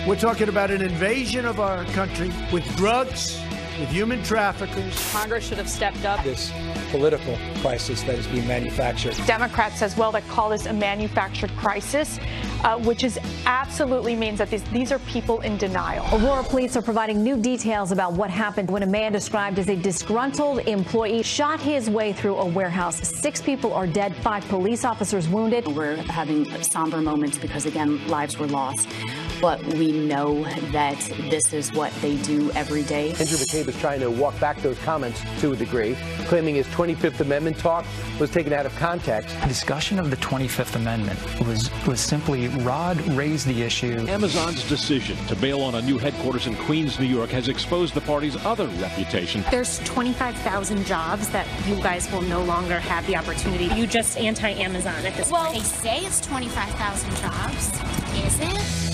We're talking about an invasion of our country with drugs, with human traffickers. Congress should have stepped up. This political crisis that is being manufactured. Democrats as well that call this a manufactured crisis, which is absolutely means that these are people in denial. Aurora police are providing new details about what happened when a man described as a disgruntled employee shot his way through a warehouse. 6 people are dead, 5 police officers wounded. We're having somber moments because, again, lives were lost. But we know that this is what they do every day. Andrew McCabe is trying to walk back those comments to a degree, claiming his 25th Amendment talk was taken out of context. The discussion of the 25th Amendment was simply Rod raised the issue. Amazon's decision to bail on a new headquarters in Queens, New York, has exposed the party's other reputation. There's 25,000 jobs that you guys will no longer have the opportunity. You just anti-Amazon at this point. Well, they say it's 25,000 jobs. Is it?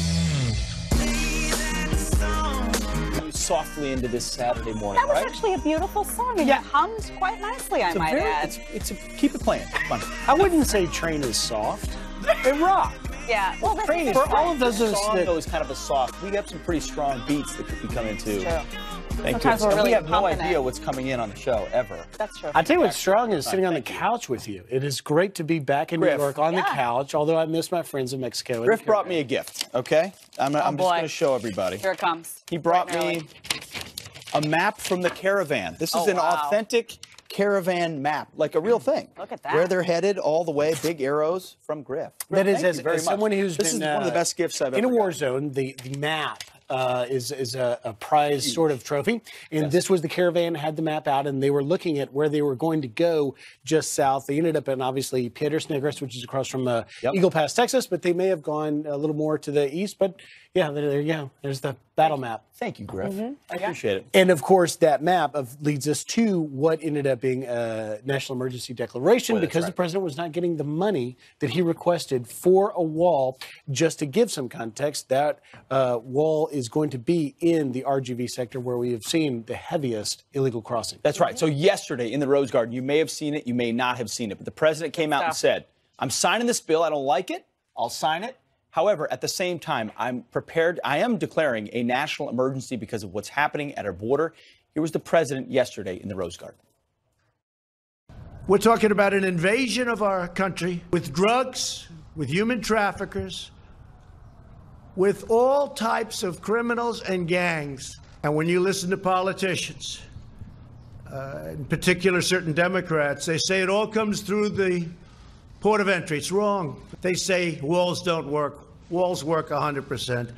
Softly into this Saturday morning, That was actually a beautiful song, and it hums quite nicely, I might add. Keep it playing. Fun. I wouldn't say Train is soft. It rock. Yeah, well, Train is for all of those song though is kind of a soft. We have some pretty strong beats that could be coming too. True. Thank Sometimes you. we're really we have no pumping idea it. what's coming in on the show ever. That's true. I tell you what's strong is sitting on the couch with you. It is great to be back in New Griff. York on the couch, although I miss my friends in Mexico. Griff brought me a gift, okay? I'm just going to show everybody. Here it comes. He brought me a map from the caravan. This is an authentic caravan map, like a real thing. Look at that. Where they're headed all the way, big arrows from Griff. That is, Thank you very as much. someone who's this been is one of the best gifts I've in ever a war gotten. zone, the map is a prize sort of trophy. And this was the caravan, had the map out, and they were looking at where they were going to go just south. They ended up in, obviously, Piedras Negras, which is across from Eagle Pass, Texas, but they may have gone a little more to the east. But, yeah, there you go. There's the battle map. Thank you, Griff. I appreciate it. And, of course, that map leads us to what ended up being a national emergency declaration because the president was not getting the money that he requested for a wall. Just to give some context, that wall is going to be in the RGV sector where we have seen the heaviest illegal crossing. That's right. So yesterday in the Rose Garden, you may have seen it, you may not have seen it, but the president came out and said, I'm signing this bill. I don't like it. I'll sign it. However, at the same time, I'm prepared. I am declaring a national emergency because of what's happening at our border. Here was the president yesterday in the Rose Garden. We're talking about an invasion of our country with drugs, with human traffickers, with all types of criminals and gangs. And when you listen to politicians, in particular certain Democrats, they say it all comes through the port of entry. It's wrong. They say walls don't work. Walls work 100%.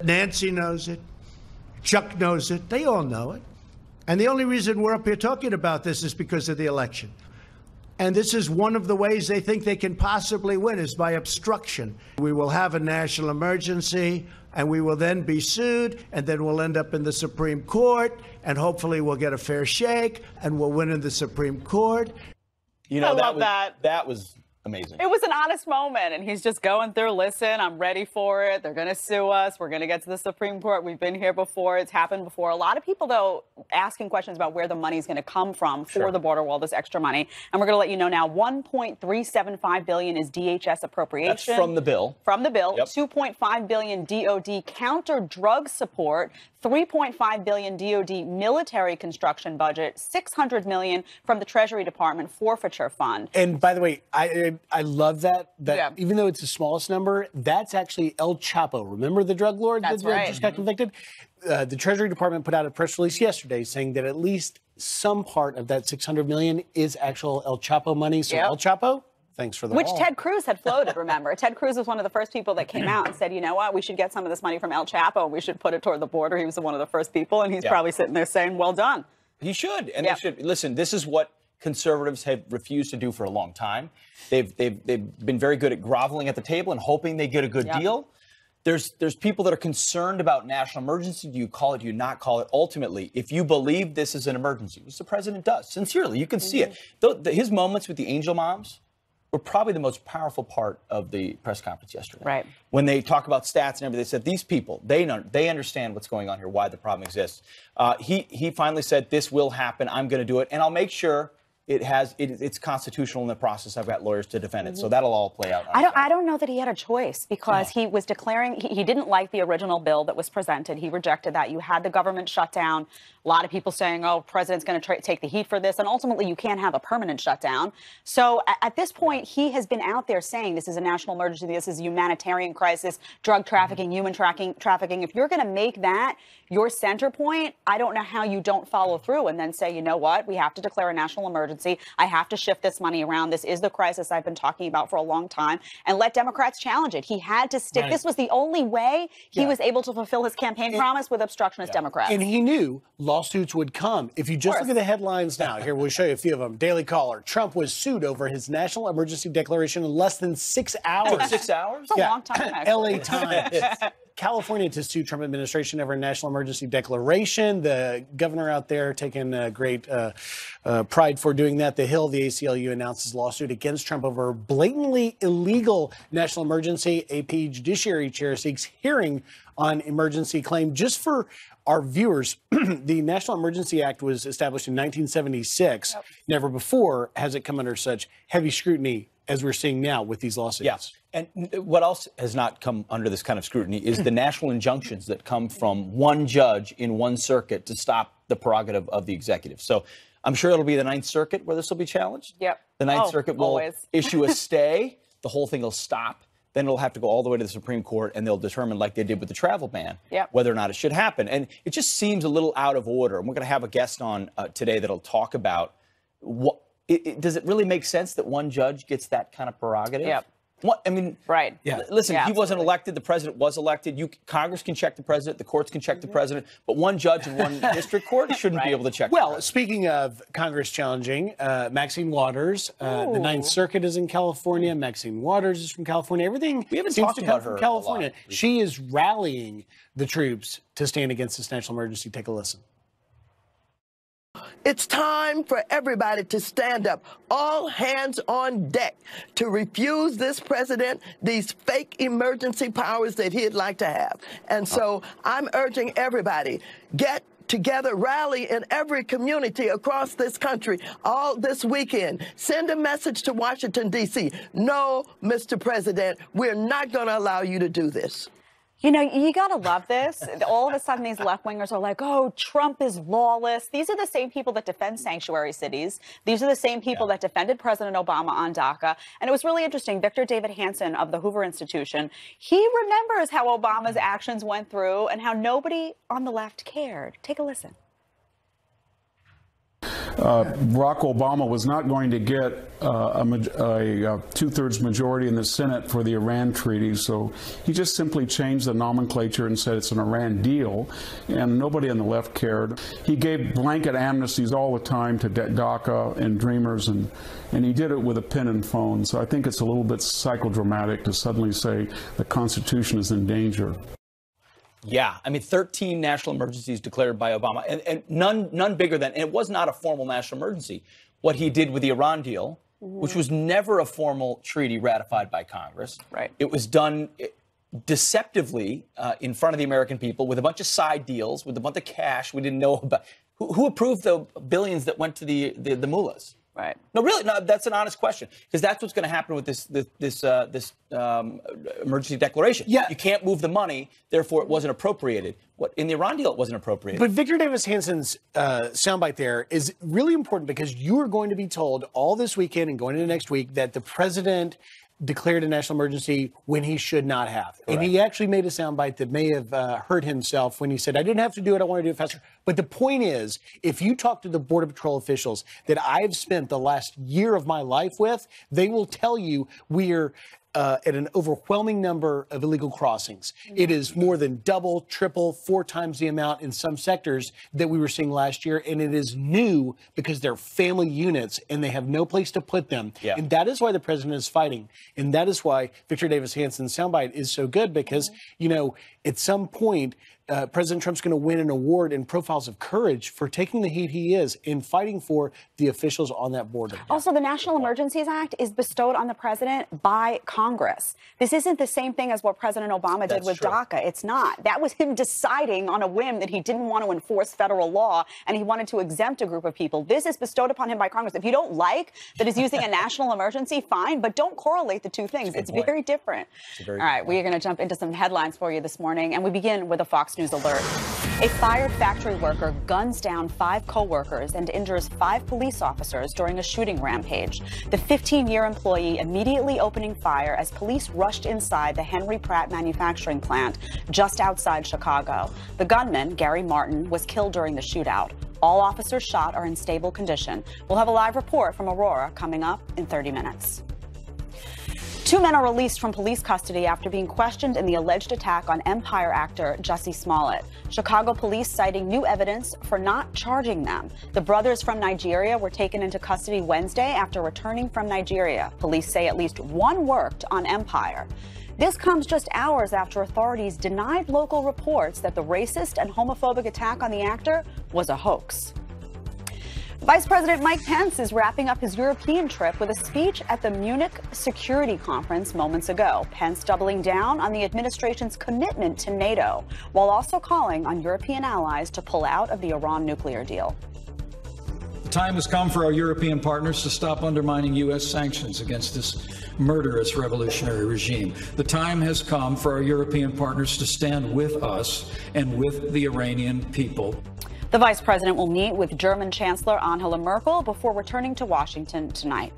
Nancy knows it. Chuck knows it. They all know it. And the only reason we're up here talking about this is because of the election. And this is one of the ways they think they can possibly win is by obstruction. We will have a national emergency, and we will then be sued, and then we'll end up in the Supreme Court, and hopefully we'll get a fair shake, and we'll win in the Supreme Court. You know, I love that. That was amazing. It was an honest moment, and he's just going through, listen, I'm ready for it. They're going to sue us. We're going to get to the Supreme Court. We've been here before. It's happened before. A lot of people, though, asking questions about where the money's going to come from for the border wall, this extra money. And we're going to let you know now, $1.375 billion is DHS appropriation. That's from the bill. From the bill. Yep. $2.5 billion DOD counter-drug support. $3.5 billion DOD military construction budget, $600 million from the Treasury Department forfeiture fund. And by the way, I love that even though it's the smallest number, that's actually El Chapo. Remember the drug lord that just got convicted? The Treasury Department put out a press release yesterday saying that at least some part of that $600 million is actual El Chapo money. So El Chapo, thanks for the Which wall. Ted Cruz had floated, remember. Ted Cruz was one of the first people that came out and said, you know what, we should get some of this money from El Chapo and we should put it toward the border. He was one of the first people, and he's probably sitting there saying, well done. He should. And they should. Listen, this is what conservatives have refused to do for a long time. They've been very good at groveling at the table and hoping they get a good deal. There's people that are concerned about national emergency. Do you call it? Do you not call it? Ultimately, if you believe this is an emergency, which the president does, sincerely, you can see it. His moments with the angel moms were probably the most powerful part of the press conference yesterday. Right. When they talk about stats and everything, they said, these people, they understand what's going on here, why the problem exists. He finally said, this will happen. I'm going to do it. And I'll make sure it's constitutional in the process. I've got lawyers to defend it, so that'll all play out. I don't know that he had a choice because he was declaring he didn't like the original bill that was presented. He rejected that. You had the government shutdown. A lot of people saying, "Oh, president's going to take the heat for this," and ultimately, you can't have a permanent shutdown. So at this point, he has been out there saying this is a national emergency. This is a humanitarian crisis, drug trafficking, human trafficking. If you're going to make that your center point, I don't know how you don't follow through and then say, you know what, we have to declare a national emergency. I have to shift this money around. This is the crisis I've been talking about for a long time, and let Democrats challenge it. He had to stick. Right. This was the only way he was able to fulfill his campaign promise with obstructionist Democrats. And he knew lawsuits would come. If you just look at the headlines now, here we'll show you a few of them. Daily Caller: Trump was sued over his national emergency declaration in less than 6 hours. 6 hours? That's a long time, actually. LA Times: California to sue Trump administration over a national emergency declaration. The governor out there taking great pride for doing that. The Hill: the ACLU announces lawsuit against Trump over blatantly illegal national emergency. AP Judiciary Chair seeks hearing on emergency claim. Just for our viewers, the National Emergency Act was established in 1976. Yep. Never before has it come under such heavy scrutiny as we're seeing now with these lawsuits. Yes. And what else has not come under this kind of scrutiny is the national injunctions that come from one judge in one circuit to stop the prerogative of the executive. So I'm sure it'll be the Ninth Circuit where this will be challenged. Yep. The Ninth Circuit will issue a stay. The whole thing will stop. Then it'll have to go all the way to the Supreme Court, and they'll determine, like they did with the travel ban, whether or not it should happen. And it just seems a little out of order. And we're going to have a guest on today that'll talk about what does it really make sense that one judge gets that kind of prerogative? Yep. What, I mean, right. Listen, he wasn't elected. The president was elected. Congress can check the president. The courts can check the president. But one judge in one district court shouldn't be able to check the president. Speaking of Congress challenging, Maxine Waters, the Ninth Circuit is in California. Maxine Waters is from California. Everything we haven't seems talked to about come her from California. She is rallying the troops to stand against this national emergency. Take a listen. It's time for everybody to stand up, all hands on deck, to refuse this president these fake emergency powers that he'd like to have. And so I'm urging everybody, get together, rally in every community across this country all this weekend. Send a message to Washington, D.C. No, Mr. President, we're not going to allow you to do this. You know, you got to love this. All of a sudden, these left-wingers are like, oh, Trump is lawless. These are the same people that defend sanctuary cities. These are the same people that defended President Obama on DACA. And it was really interesting. Victor David Hanson of the Hoover Institution, he remembers how Obama's actions went through and how nobody on the left cared. Take a listen. Barack Obama was not going to get a two-thirds majority in the Senate for the Iran treaty, so he just simply changed the nomenclature and said it's an Iran deal, and nobody on the left cared. He gave blanket amnesties all the time to DACA and Dreamers, and he did it with a pen and phone, so I think it's a little bit psychodramatic to suddenly say the Constitution is in danger. Yeah, I mean, 13 national emergencies declared by Obama, and none bigger than, and it was not a formal national emergency, what he did with the Iran deal, which was never a formal treaty ratified by Congress. Right. It was done deceptively in front of the American people with a bunch of side deals, with a bunch of cash we didn't know about. Who approved the billions that went to the mullahs? Right. No, really, no. That's an honest question, because that's what's going to happen with this emergency declaration. Yeah. You can't move the money, therefore it wasn't appropriated. What in the Iran deal, it wasn't appropriated. But Victor Davis Hanson's soundbite there is really important, because you are going to be told all this weekend and going into next week that the president declared a national emergency when he should not have. Correct. And he actually made a soundbite that may have hurt himself when he said, I didn't have to do it, I want to do it faster. But the point is, if you talk to the Border Patrol officials that I've spent the last year of my life with, they will tell you we are at an overwhelming number of illegal crossings. It is more than double, triple, 4 times the amount in some sectors that we were seeing last year. And it is new because they're family units and they have no place to put them. Yeah. And that is why the president is fighting. And that is why Victor Davis Hanson's soundbite is so good, because, you know, at some point, President Trump's going to win an award in Profiles of Courage for taking the heat he is in fighting for the officials on that border. Also, the National Emergencies Act is bestowed on the president by Congress. This isn't the same thing as what President Obama did with DACA. It's not. That was him deciding on a whim that he didn't want to enforce federal law and he wanted to exempt a group of people. This is bestowed upon him by Congress. If you don't like that he's using a national emergency, fine, but don't correlate the two things. It's very different. All right, we are going to jump into some headlines for you this morning, and we begin with a Fox News alert. A fired factory worker guns down 5 co-workers and injures 5 police officers during a shooting rampage. The 15-year employee immediately opening fire as police rushed inside the Henry Pratt manufacturing plant just outside Chicago. The gunman, Gary Martin, was killed during the shootout. All officers shot are in stable condition. We'll have a live report from Aurora coming up in 30 minutes. 2 men are released from police custody after being questioned in the alleged attack on Empire actor Jussie Smollett. Chicago police citing new evidence for not charging them. The brothers from Nigeria were taken into custody Wednesday after returning from Nigeria. Police say at least one worked on Empire. This comes just hours after authorities denied local reports that the racist and homophobic attack on the actor was a hoax. Vice President Mike Pence is wrapping up his European trip with a speech at the Munich Security Conference moments ago. Pence doubling down on the administration's commitment to NATO, while also calling on European allies to pull out of the Iran nuclear deal. The time has come for our European partners to stop undermining U.S. sanctions against this murderous revolutionary regime. The time has come for our European partners to stand with us and with the Iranian people. The vice president will meet with German Chancellor Angela Merkel before returning to Washington tonight.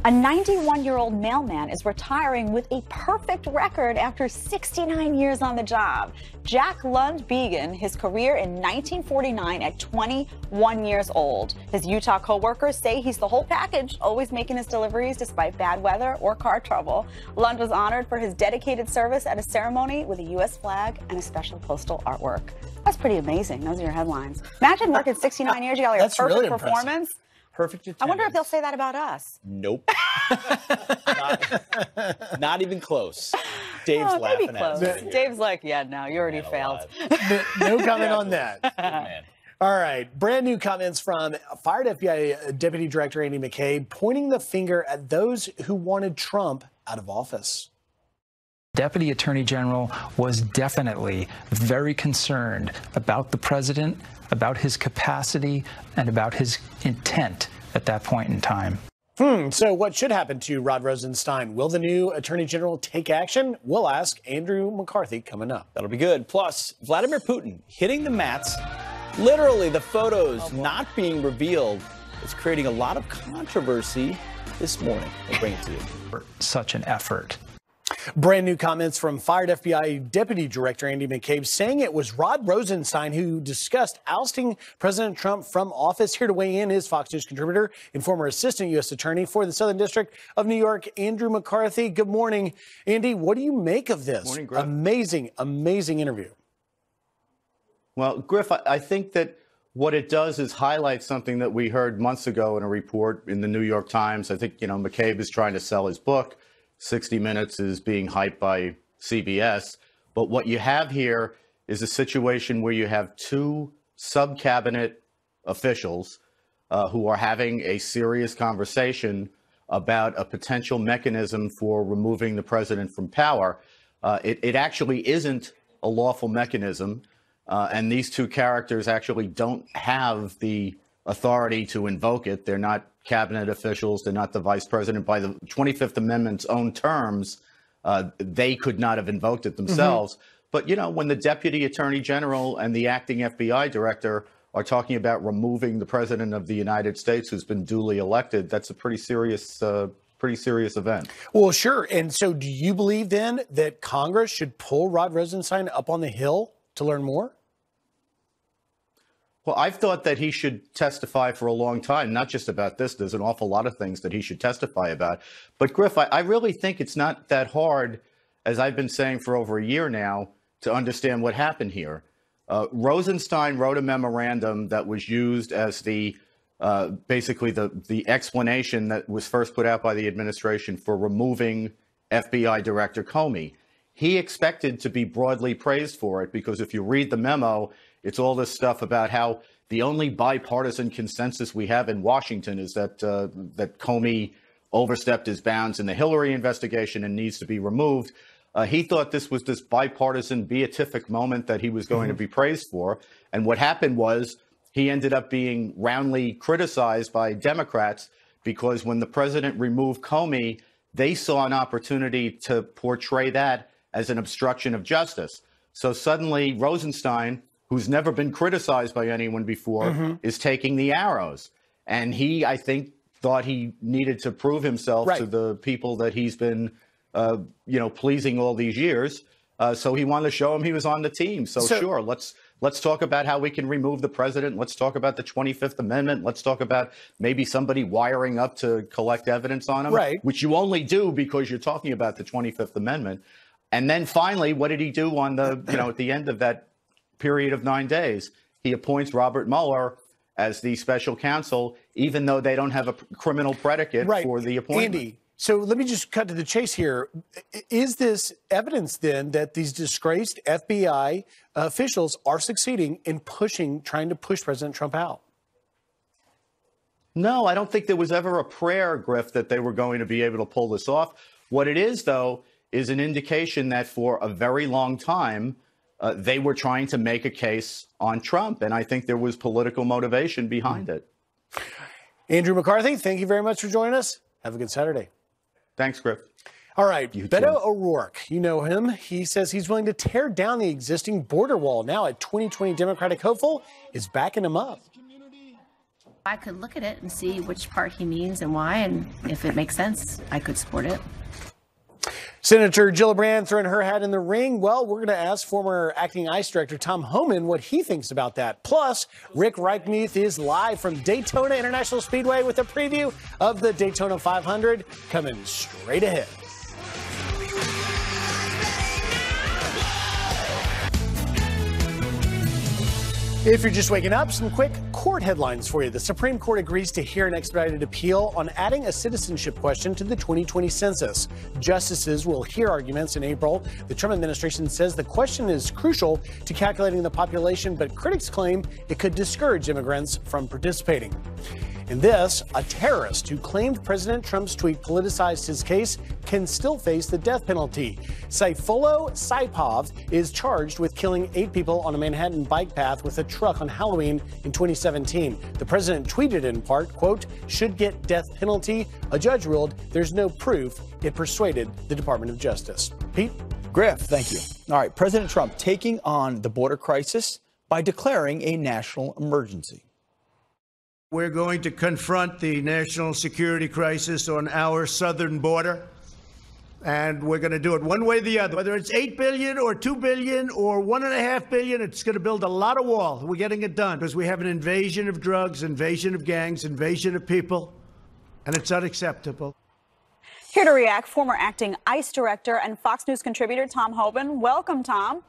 A 91-year-old mailman is retiring with a perfect record after 69 years on the job. Jack Lund began his career in 1949 at 21 years old. His Utah co-workers say he's the whole package, always making his deliveries despite bad weather or car trouble. Lund was honored for his dedicated service at a ceremony with a U.S. flag and a special postal artwork. That's pretty amazing. Those are your headlines. Imagine working 69 years, you got your perfect really performance. Perfect attendance. I wonder if they'll say that about us. Nope. not even close. Dave's laughing at me. Dave's like, yeah, no, you already failed. No comment on that. Man. All right. Brand new comments from fired FBI Deputy Director Andy McCabe pointing the finger at those who wanted Trump out of office. Deputy Attorney General was definitely very concerned about the president, about his capacity, and about his intent at that point in time. So what should happen to Rod Rosenstein? Will the new Attorney General take action? We'll ask Andrew McCarthy coming up. That'll be good. Plus, Vladimir Putin hitting the mats. Literally, the photos not being revealed is creating a lot of controversy this morning. We'll bring it to you. For such an effort. Brand new comments from fired FBI Deputy Director Andy McCabe saying it was Rod Rosenstein who discussed ousting President Trump from office. Here to weigh in is Fox News contributor and former Assistant U.S. Attorney for the Southern District of New York, Andrew McCarthy. Good morning, Andy. What do you make of this? Morning, Griff. Amazing interview. Well, Griff, I think that what it does is highlight something that we heard months ago in a report in the New York Times. I think, McCabe is trying to sell his book. 60 Minutes is being hyped by CBS. But what you have here is a situation where you have 2 sub-cabinet officials who are having a serious conversation about a potential mechanism for removing the president from power. It actually isn't a lawful mechanism. And these 2 characters actually don't have the authority to invoke it. They're not cabinet officials. They're not the vice president. By the 25th Amendment's own terms, they could not have invoked it themselves. But, when the deputy attorney general and the acting FBI director are talking about removing the president of the United States who's been duly elected, that's a pretty serious event. Well, sure. And so do you believe then that Congress should pull Rod Rosenstein up on the Hill to learn more? Well, I've thought that he should testify for a long time, not just about this. There's an awful lot of things that he should testify about. But, Griff, I really think it's not that hard, as I've been saying for over a year now, to understand what happened here. Rosenstein wrote a memorandum that was used as the basically the explanation that was first put out by the administration for removing FBI Director Comey. he expected to be broadly praised for it, because if you read the memo, it's all this stuff about how the only bipartisan consensus we have in Washington is that that Comey overstepped his bounds in the Hillary investigation and needs to be removed. He thought this was this bipartisan beatific moment that he was going to be praised for. And what happened was he ended up being roundly criticized by Democrats, because when the president removed Comey, they saw an opportunity to portray that as an obstruction of justice. So suddenly Rosenstein, who's never been criticized by anyone before, is taking the arrows. And he, I think, thought he needed to prove himself to the people that he's been, pleasing all these years. So he wanted to show him he was on the team. So sure, let's talk about how we can remove the president. Let's talk about the 25th Amendment. Let's talk about maybe somebody wiring up to collect evidence on him, which you only do because you're talking about the 25th Amendment. And then finally, what did he do on the, at the end of that period of 9 days? He appoints Robert Mueller as the special counsel, even though they don't have a criminal predicate for the appointment. Andy, so let me just cut to the chase here. Is this evidence then that these disgraced FBI officials are succeeding in trying to push President Trump out? No, I don't think there was ever a prayer, Griff, that they were going to be able to pull this off. What it is, though, is an indication that for a very long time, they were trying to make a case on Trump. And I think there was political motivation behind it. Andrew McCarthy, thank you very much for joining us. Have a good Saturday. Thanks, Griff. All right, Beto O'Rourke, you know him. He says he's willing to tear down the existing border wall. Now a 2020 Democratic hopeful is backing him up. I could look at it and see which part he means and why, and if it makes sense, I could support it. Senator Gillibrand throwing her hat in the ring. Well, we're going to ask former acting ICE Director Tom Homan what he thinks about that. Plus, Rick Reichmuth is live from Daytona International Speedway with a preview of the Daytona 500 coming straight ahead. If you're just waking up, some quick court headlines for you. The Supreme Court agrees to hear an expedited appeal on adding a citizenship question to the 2020 census. Justices will hear arguments in April. The Trump administration says the question is crucial to calculating the population, but critics claim it could discourage immigrants from participating. In this, a terrorist who claimed President Trump's tweet politicized his case can still face the death penalty. Sayfullo Saipov is charged with killing 8 people on a Manhattan bike path with a truck on Halloween in 2017. The president tweeted in part, quote, "should get death penalty." A judge ruled there's no proof it persuaded the Department of Justice. Pete? Griff, thank you. All right, President Trump taking on the border crisis by declaring a national emergency. We're going to confront the national security crisis on our southern border, and we're going to do it one way or the other. Whether it's $8 billion or $2 billion or $1.5 billion, it's going to build a lot of wall. We're getting it done because we have an invasion of drugs, invasion of gangs, invasion of people, and it's unacceptable. Here to react, former acting ICE director and Fox News contributor Tom Homan. Welcome, Tom.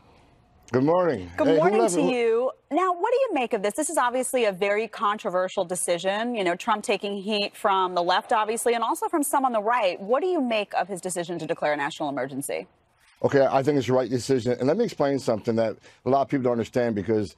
Good morning. Good morning to you. Now, what do you make of this? This is obviously a very controversial decision. You know, Trump taking heat from the left, obviously, and also from some on the right. What do you make of his decision to declare a national emergency? Okay, I think it's the right decision. And let me explain something that a lot of people don't understand, because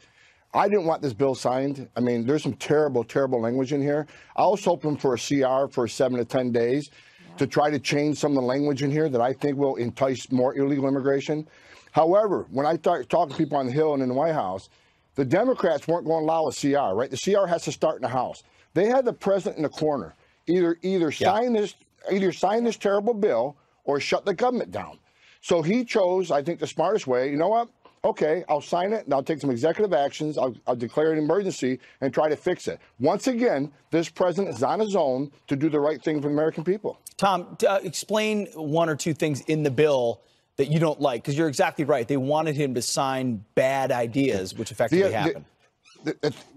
I didn't want this bill signed. I mean, there's some terrible, terrible language in here. I was hoping for a CR for 7 to 10 days to try to change some of the language in here that I think will entice more illegal immigration. However, when I started talking to people on the Hill and in the White House, the Democrats weren't going to allow a CR, right? The CR has to start in the House. They had the president in the corner. Either sign this terrible bill or shut the government down. So he chose, I think, the smartest way. You know what? Okay, I'll sign it and I'll take some executive actions. I'll declare an emergency and try to fix it. Once again, this president is on his own to do the right thing for the American people. Tom, explain 1 or 2 things in the bill that you don't like, because you're exactly right. They wanted him to sign bad ideas, which effectively happened.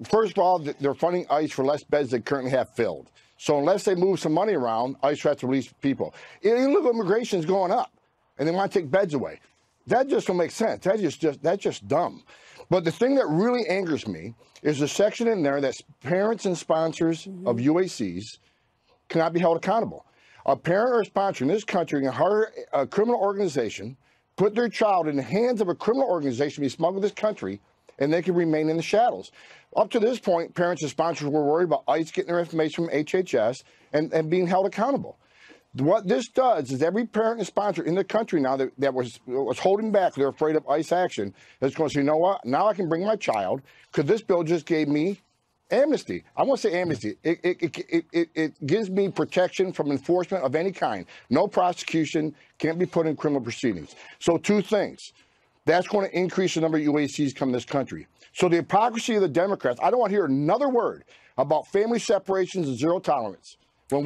First of all, they're funding ICE for less beds they currently have filled. So unless they move some money around, ICE has to release people. Illegal immigration is going up, and they want to take beds away. That just don't make sense. That's just dumb. But the thing that really angers me is the section in there that parents and sponsors of UACs cannot be held accountable. A parent or a sponsor in this country can hire a criminal organization, put their child in the hands of a criminal organization, be smuggled to this country, and they can remain in the shadows. Up to this point, parents and sponsors were worried about ICE getting their information from HHS and being held accountable. What this does is every parent and sponsor in the country now that was holding back, they're afraid of ICE action, is going to say, you know what, now I can bring my child, because this bill just gave me amnesty. I won't say amnesty. It gives me protection from enforcement of any kind. No prosecution, can't be put in criminal proceedings. So two things. That's going to increase the number of UACs come to this country. So the hypocrisy of the Democrats, I don't want to hear another word about family separations and zero tolerance. When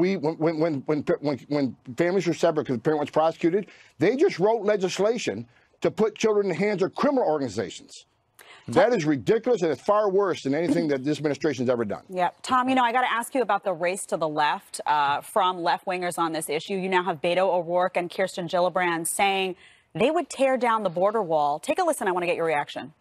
families are separate because the parent was prosecuted, they just wrote legislation to put children in the hands of criminal organizations. That is ridiculous, and it's far worse than anything that this administration has ever done. Yeah. Tom, you know, I got to ask you about the race to the left from left-wingers on this issue. You now have Beto O'Rourke and Kirsten Gillibrand saying they would tear down the border wall. Take a listen. I want to get your reaction.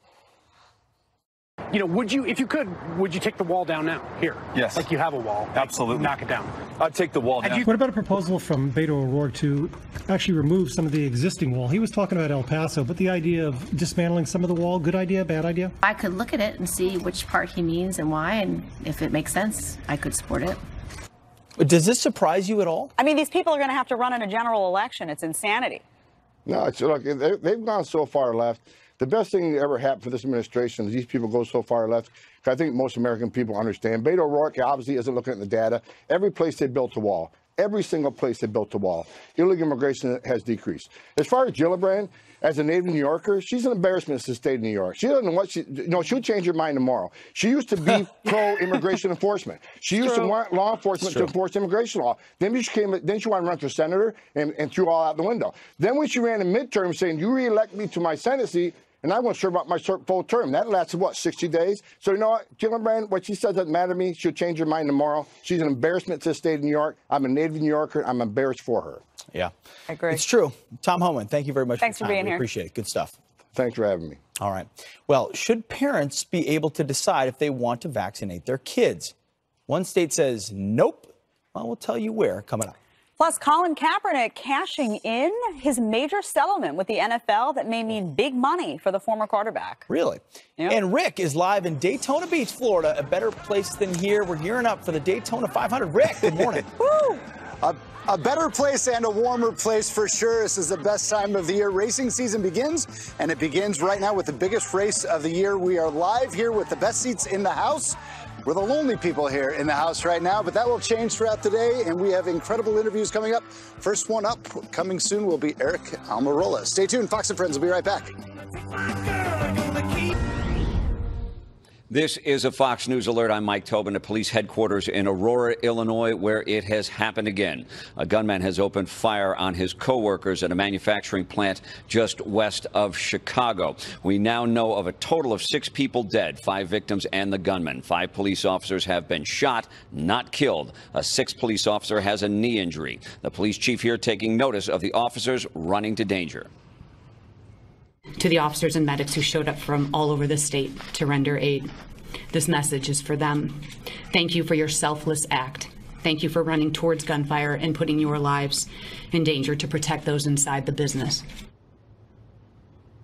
You know, would you, if you could, would you take the wall down now? Here. Yes. Like you have a wall. Absolutely. Knock it down. I'd take the wall down. What about a proposal from Beto O'Rourke to actually remove some of the existing wall? He was talking about El Paso, but the idea of dismantling some of the wall, good idea, bad idea? I could look at it and see which part he means and why, and if it makes sense, I could support it. Does this surprise you at all? I mean, these people are going to have to run in a general election. It's insanity. No, it's, look, they've gone so far left. The best thing that ever happened for this administration is these people go so far left. I think most American people understand. Beto O'Rourke obviously isn't looking at the data. Every place they built a wall, every single place they built a wall, illegal immigration has decreased. As far as Gillibrand, as a native New Yorker, she's an embarrassment to the state of New York. She doesn't know what she'll change her mind tomorrow. She used to be pro-immigration enforcement. She used to want law enforcement to enforce immigration law. Then she wanted to run for senator and threw all out the window. Then when she ran in midterm saying, you reelect me to my Senate seat, and I want to serve out my full term. That lasted, what, 60 days? So you know what, Gillibrand, what she says doesn't matter to me. She'll change her mind tomorrow. She's an embarrassment to the state of New York. I'm a native New Yorker. I'm embarrassed for her. Yeah. I agree. It's true. Tom Homan, thank you very much Thanks for for your time. being here. Appreciate it. Good stuff. Thanks for having me. All right. Well, should parents be able to decide if they want to vaccinate their kids? One state says nope. Well, we'll tell you where coming up. Plus, Colin Kaepernick cashing in his major settlement with the NFL that may mean big money for the former quarterback. Really? Yep. And Rick is live in Daytona Beach, Florida, a better place than here. We're gearing up for the Daytona 500. Rick, good morning. Woo! A better place and a warmer place for sure. This is the best time of the year. Racing season begins, and it begins right now with the biggest race of the year. We are live here with the best seats in the house. We're the lonely people here in the house right now, but that will change throughout the day, and we have incredible interviews coming up. First one up, coming soon, will be Eric Almirola. Stay tuned. Fox and Friends will be right back. This is a Fox News Alert. I'm Mike Tobin at police headquarters in Aurora, Illinois, where it has happened again. A gunman has opened fire on his co-workers at a manufacturing plant just west of Chicago. We now know of a total of 6 people dead, 5 victims and the gunman. 5 police officers have been shot, not killed. A 6th police officer has a knee injury. The police chief here taking notice of the officers running to danger. To the officers and medics who showed up from all over the state to render aid, this message is for them. Thank you for your selfless act. Thank you for running towards gunfire and putting your lives in danger to protect those inside the business.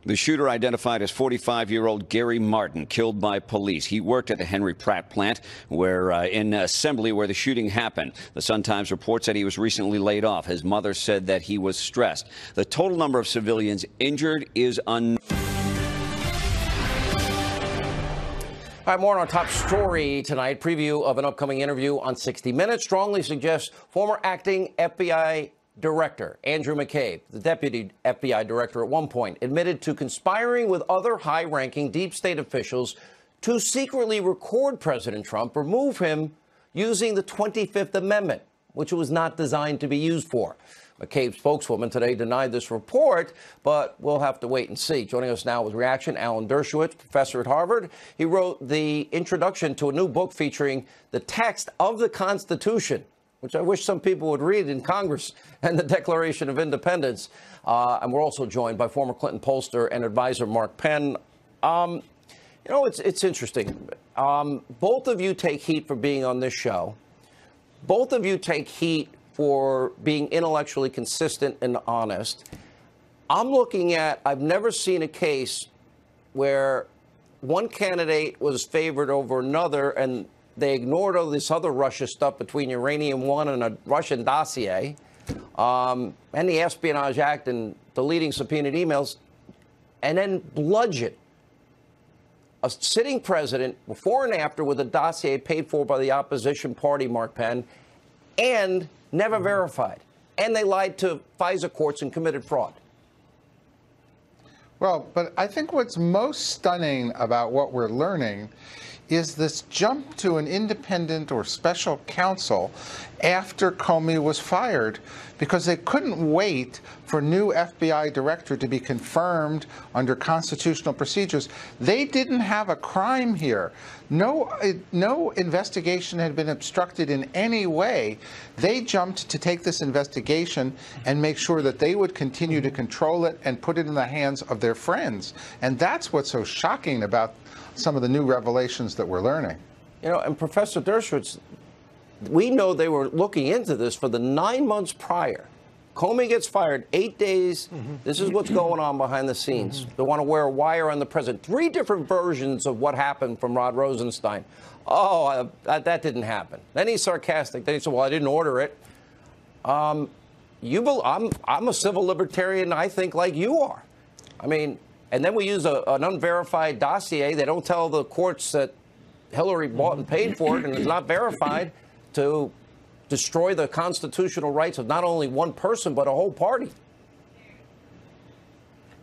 The shooter, identified as 45-year-old Gary Martin, killed by police. He worked at the Henry Pratt plant where in assembly where the shooting happened. The Sun-Times reports that he was recently laid off. His mother said that he was stressed. The total number of civilians injured is unknown. All right, more on our top story tonight. Preview of an upcoming interview on 60 Minutes strongly suggests former acting FBI Director Andrew McCabe, the deputy FBI director at one point, admitted to conspiring with other high-ranking deep state officials to secretly record President Trump, remove him using the 25th Amendment, which it was not designed to be used for. McCabe's spokeswoman today denied this report, but we'll have to wait and see. Joining us now with reaction, Alan Dershowitz, professor at Harvard. He wrote the introduction to a new book featuring the text of the Constitution, which I wish some people would read in Congress, and the Declaration of Independence. And we're also joined by former Clinton pollster and advisor Mark Penn. You know, it's interesting. Both of you take heat for being on this show. Both of you take heat for being intellectually consistent and honest. I'm looking at, I've never seen a case where one candidate was favored over another and they ignored all this other Russia stuff between Uranium One and a Russian dossier, and the Espionage Act and deleting subpoenaed emails, and then bludgeon a sitting president before and after with a dossier paid for by the opposition party, Mark Penn, and never verified. And they lied to FISA courts and committed fraud. Well, but I think what's most stunning about what we're learning is this jump to an independent or special counsel after Comey was fired, because they couldn't wait for new FBI director to be confirmed under constitutional procedures. They didn't have a crime here. No investigation had been obstructed in any way. They jumped to take this investigation and make sure that they would continue to control it and put it in the hands of their friends. And that's what's so shocking about some of the new revelations that we're learning. You know, and Professor Dershowitz, we know they were looking into this for the 9 months prior. Comey gets fired, 8 days. This is what's going on behind the scenes. They want to wear a wire on the president. 3 different versions of what happened from Rod Rosenstein. Oh, that didn't happen. Then he's sarcastic. Then he said, well, I didn't order it. I'm a civil libertarian, I think, like you are. I mean, and then we use an unverified dossier. They don't tell the courts that Hillary bought and paid for it and it's not verified, to destroy the constitutional rights of not only one person, but a whole party.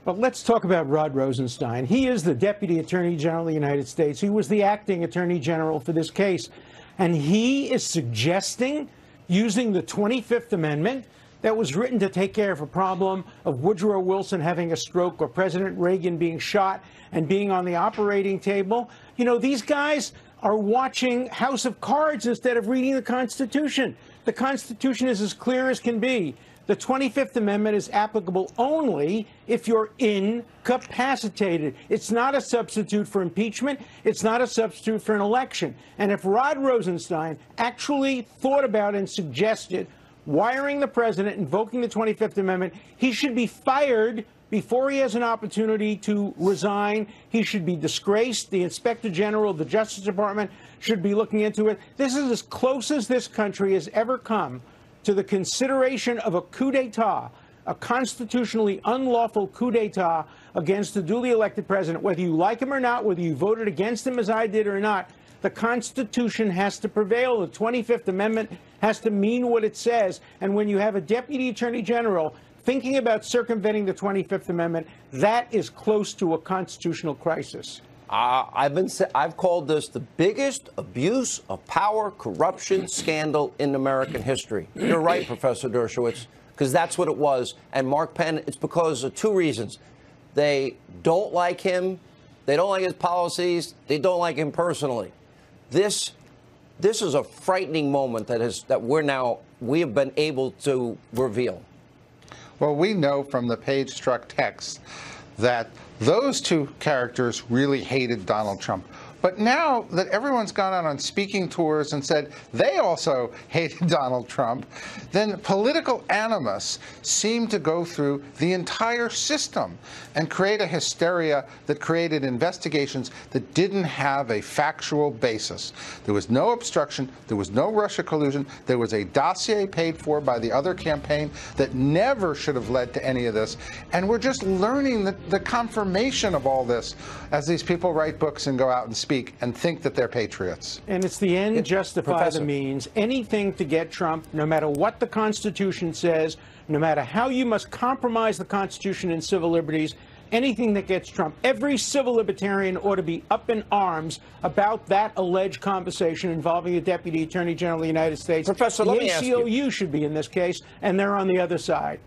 Well, let's talk about Rod Rosenstein. He is the Deputy Attorney General of the United States. He was the acting Attorney General for this case. And he is suggesting using the 25th Amendment that was written to take care of a problem of Woodrow Wilson having a stroke or President Reagan being shot and being on the operating table. You know, these guys are watching House of Cards instead of reading the Constitution. The Constitution is as clear as can be. The 25th Amendment is applicable only if you're incapacitated. It's not a substitute for impeachment. It's not a substitute for an election. And if Rod Rosenstein actually thought about and suggested wiring the president, invoking the 25th Amendment, he should be fired before he has an opportunity to resign. He should be disgraced. The Inspector General of the Justice Department should be looking into it. This is as close as this country has ever come to the consideration of a coup d'etat, a constitutionally unlawful coup d'etat against the duly elected president. Whether you like him or not, whether you voted against him as I did or not, the Constitution has to prevail. The 25th Amendment has to mean what it says. And when you have a Deputy Attorney General thinking about circumventing the 25th Amendment, that is close to a constitutional crisis. I've called this the biggest abuse of power, corruption scandal in American history. You're right, Professor Dershowitz, because that's what it was. And Mark Penn, it's because of 2 reasons. They don't like him. They don't like his policies. They don't like him personally. This is a frightening moment that we have been able to reveal. Well, we know from the page-struck text that those 2 characters really hated Donald Trump. But now that everyone's gone out on speaking tours and said they also hated Donald Trump, then political animus seemed to go through the entire system and create a hysteria that created investigations that didn't have a factual basis. There was no obstruction. There was no Russia collusion. There was a dossier paid for by the other campaign that never should have led to any of this. And we're just learning the confirmation of all this as these people write books and go out and speak and think that they're patriots. And it's the end justify the means. Anything to get Trump, no matter what the Constitution says, no matter how you must compromise the Constitution and civil liberties, anything that gets Trump. Every civil libertarian ought to be up in arms about that alleged conversation involving the Deputy Attorney General of the United States. Professor, let me ask you. The ACLU should be in this case, and they're on the other side.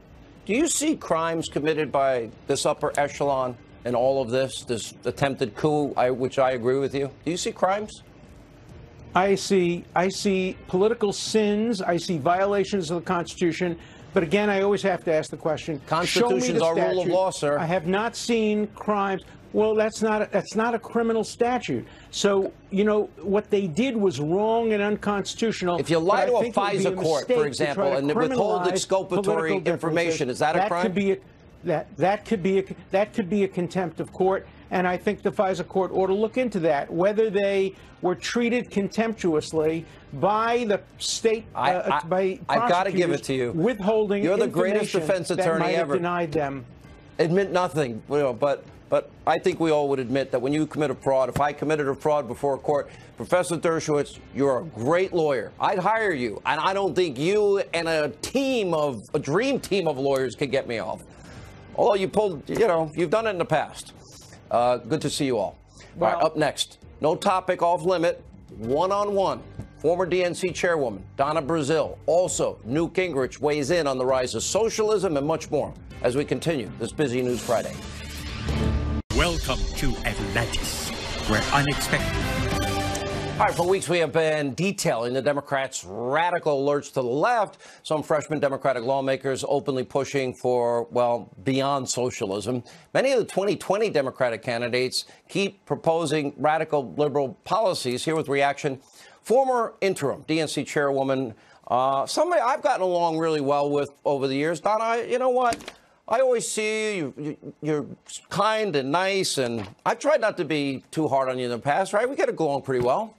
Do you see crimes committed by this upper echelon in all of this attempted coup, which I agree with you? Do you see crimes? I see political sins. I see violations of the Constitution. But again, I always have to ask the question. Constitution's our rule of law, sir. I have not seen crimes. Well, that's not a criminal statute. So, you know, what they did was wrong and unconstitutional. If you lie to a FISA court, for example, and withhold exculpatory information, is that a crime? That could be a contempt of court, and I think the FISA court ought to look into that, whether they were treated contemptuously by the state by I've got to give it to you. Withholding You're the greatest defense that attorney might have ever. denied them. Admit nothing, but I think we all would admit that when you commit a fraud, if I committed a fraud before a court, Professor Dershowitz, you're a great lawyer. I'd hire you, and I don't think you and a dream team of lawyers could get me off. Although you've done it in the past. Good to see you all. All right, up next, no topic off limit, one-on-one. Former DNC chairwoman Donna Brazile. Also, Newt Gingrich weighs in on the rise of socialism and much more as we continue this busy News Friday. Welcome to Atlantis, where unexpected. All right, for weeks we have been detailing the Democrats' radical alerts to the left. Some freshman Democratic lawmakers openly pushing for, well, beyond socialism. Many of the 2020 Democratic candidates keep proposing radical liberal policies. Here with reaction, former interim DNC chairwoman, somebody I've gotten along really well with over the years. Donna, you know what? I always see you, you're kind and nice, and I've tried not to be too hard on you in the past, right? We get along pretty well.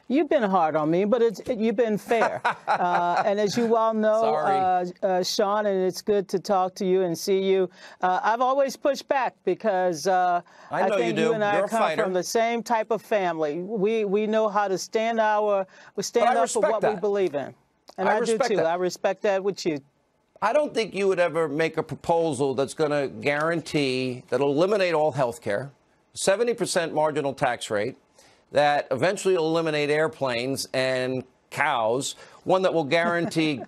You've been hard on me, but you've been fair. And as you well know, Sean, and it's good to talk to you and see you. I've always pushed back because I think you and I come from the same type of family. We know how to stand up for what we believe in. And I do too. I respect that with you. I don't think you would ever make a proposal that's going to guarantee that'll eliminate all health care, 70% marginal tax rate, that eventually will eliminate airplanes and cows, one that will guarantee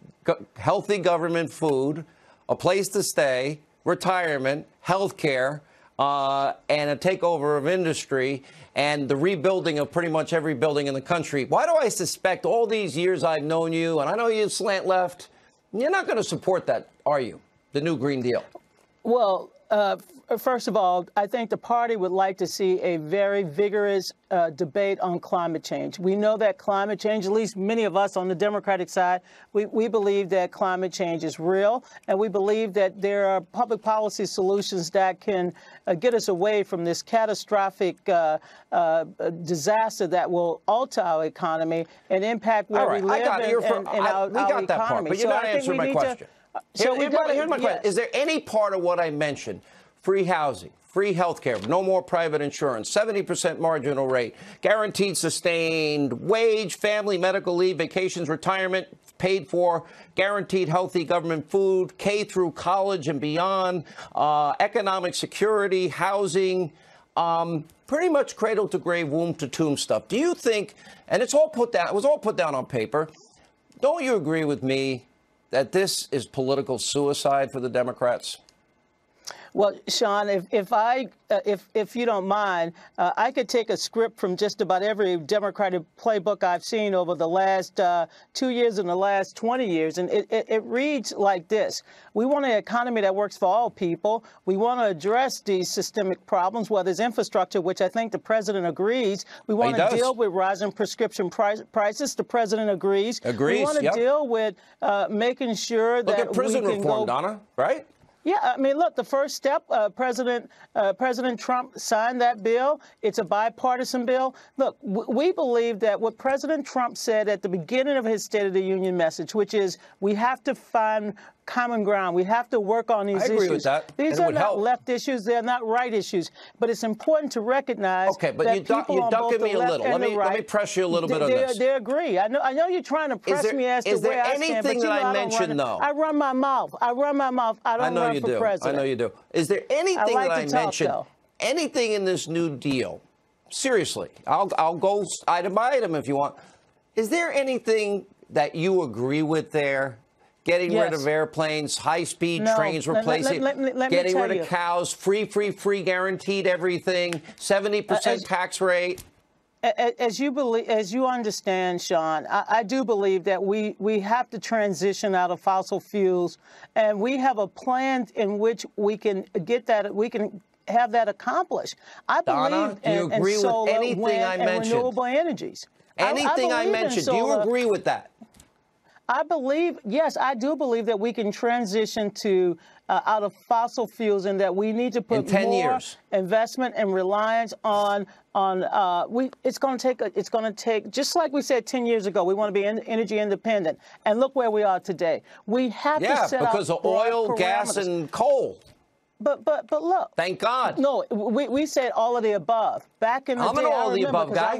healthy government food, a place to stay, retirement, health care, and a takeover of industry, and the rebuilding of pretty much every building in the country. Why do I suspect all these years I've known you, and I know you slant left, you're not going to support that, are you, the new Green Deal? Well, first of all, I think the party would like to see a very vigorous debate on climate change. We know that climate change, at least many of us on the Democratic side, we believe that climate change is real, and we believe that there are public policy solutions that can get us away from this catastrophic disaster that will alter our economy and impact where we live and our economy. That part, but you're not answering my question. Here's my question. Is there any part of what I mentioned, free housing, free health care, no more private insurance, 70% marginal rate, guaranteed sustained wage, family medical leave, vacations, retirement paid for, guaranteed healthy government food, K through college and beyond, economic security, housing, pretty much cradle to grave, womb to tomb stuff. Do you think, and it was all put down on paper, don't you agree with me that this is political suicide for the Democrats? Well, Sean, if you don't mind, I could take a script from just about every Democratic playbook I've seen over the last 2 years and the last 20 years, and it reads like this. We want an economy that works for all people. We want to address these systemic problems, whether it's infrastructure, which I think the president agrees. We want to deal with rising prescription prices. The president agrees. We want to deal with making sure that look at prison reform, Donna, right? Yeah, I mean, look, the first step, President Trump signed that bill. It's a bipartisan bill. Look, we believe that what President Trump said at the beginning of his State of the Union message, which is we have to find common ground. We have to work on these issues. I agree with that. These are not left issues. They're not right issues. But it's important to recognize that people on both the left and the right, let me press you a little bit on this. They agree. I know you're trying to press me as to where I stand. Is there anything that I mentioned, though? I run my mouth. I run my mouth. I don't run for president. I know you do. Is there anything that I mentioned, anything in this New Deal? Seriously, I'll go item by item if you want. Is there anything that you agree with there? Getting rid of airplanes, high-speed trains replacing, getting rid of cows, free, guaranteed everything, 70% tax rate. As you understand, Sean, I do believe that we have to transition out of fossil fuels, and we have a plan in which we can get that. We can have that accomplished. I believe in solar, wind, and renewable energies. Anything I mentioned, do you agree with that? I believe, yes, I do believe that we can transition to out of fossil fuels, and that we need to put in 10 more years. investment and reliance on it's going to take, just like we said 10 years ago, we want to be energy independent, and look where we are today. We have to set up because of oil, gas, and coal. But look. Thank God. No, we said all of the above. Back in the day, I'm an all of the above guy.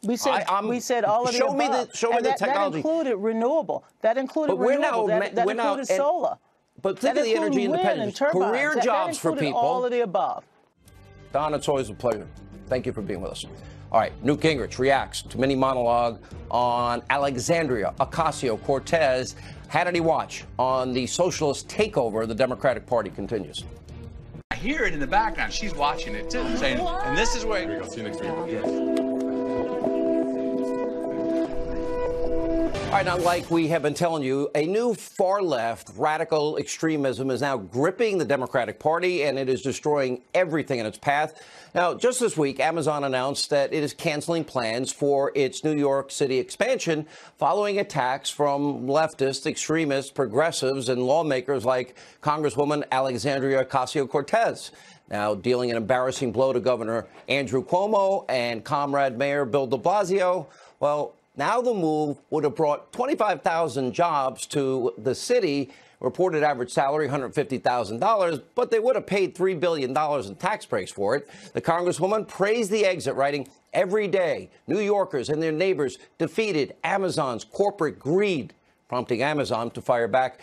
We said all of the above. Show me the technology. That included renewable. That included renewable. That included solar. But think of the energy independence, career jobs for people. All of the above. Don, it's always a pleasure. Thank you for being with us. All right, Newt Gingrich reacts to mini monologue on Alexandria Ocasio-Cortez. Hannity Watch on the socialist takeover of the Democratic Party continues. I hear it in the background. She's watching it too, saying, and this is where. Here we go. See you next week. Yes. All right, now, like we have been telling you, a new far-left radical extremism is now gripping the Democratic Party, and it is destroying everything in its path. Now, just this week, Amazon announced that it is canceling plans for its New York City expansion following attacks from leftist, extremists, progressives, and lawmakers like Congresswoman Alexandria Ocasio-Cortez. Now, dealing an embarrassing blow to Governor Andrew Cuomo and Comrade Mayor Bill de Blasio. Well, now the move would have brought 25,000 jobs to the city, reported average salary $150,000, but they would have paid $3 billion in tax breaks for it. The Congresswoman praised the exit, writing, "Every day, New Yorkers and their neighbors defeated Amazon's corporate greed," prompting Amazon to fire back.